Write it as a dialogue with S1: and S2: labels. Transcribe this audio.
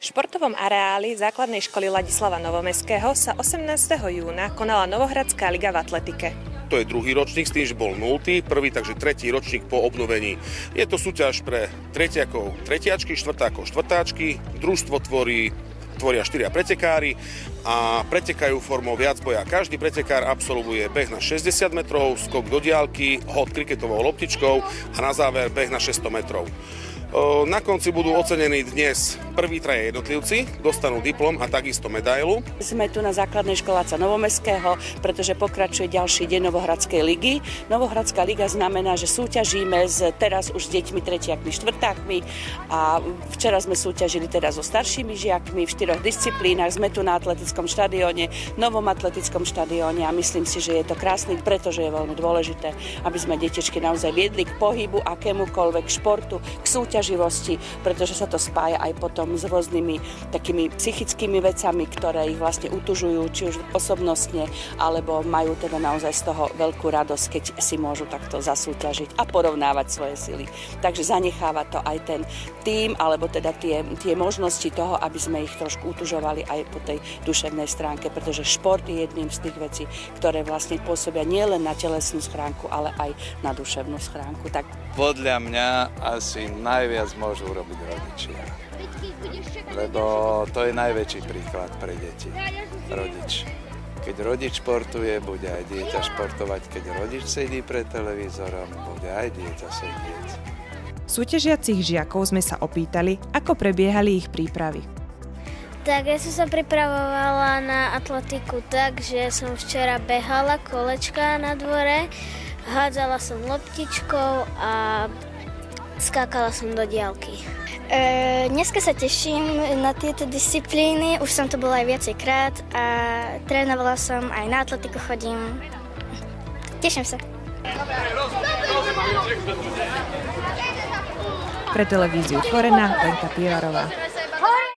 S1: V športovom areáli základnej školy Ladislava Novomeského sa 18. júna konala Novohradská liga v atletike.
S2: To je druhý ročník, s tým, že bol 0., prvý, takže tretí ročník po obnovení. Je to súťaž pre tretiakov, tretiačky, štvrtákov, štvrtáčky. Družstvo tvoria 4 pretekári a pretekajú formou viacboja. Každý pretekár absolvuje beh na 60 metrov, skok do diaľky, hod kriketovou loptičkou a na záver beh na 600 metrov. Na konci budú ocenení dnes prví traja jednotlivci, dostanú diplom a takisto medailu.
S3: Sme tu na základnej školáca Novomeského, pretože pokračuje ďalší deň Novohradskej ligy. Novohradská liga znamená, že súťažíme teraz už s deťmi, tretiakmi, štvrtákmi a včera sme súťažili teraz so staršími žiakmi v 4 disciplínach. Sme tu na atletickom štadióne, novom atletickom štadióne a myslím si, že je to krásne, pretože je veľmi dôležité, aby sme detičky naozaj viedli k pohybu, akémukoľvek športu, k súťaživosti, pretože sa to spája aj potom s rôznymi takými psychickými vecami, ktoré ich vlastne utužujú, či už osobnostne, alebo majú teda naozaj z toho veľkú radosť, keď si môžu takto zasúťažiť a porovnávať svoje sily. Takže zanecháva to aj ten tím, alebo teda tie možnosti toho, aby sme ich trošku utužovali aj po tej duševnej stránke, pretože šport je jedným z tých vecí, ktoré vlastne pôsobia nielen na telesnú schránku, ale aj na duševnú schránku. Tak
S4: podľa mňa asi najviac môžu urobiť rodičia. Lebo to je najväčší príklad pre deti. Rodič. Keď rodič športuje, bude aj dieťa športovať. Keď rodič sedí pred televízorom, bude aj dieťa sedieť.
S1: Súťažiacich žiakov sme sa opýtali, ako prebiehali ich prípravy.
S5: Tak ja som sa pripravovala na atletiku tak, že som včera behala kolečka na dvore, hádzala som loptičkou a skákala som do diaľky.
S6: Dneska sa teším na tieto disciplíny, už som to bola aj viacejkrát a trénovala som, aj na atletiku chodím. Teším sa.
S1: Pre televíziu Tvorená, Lenka Pivarová.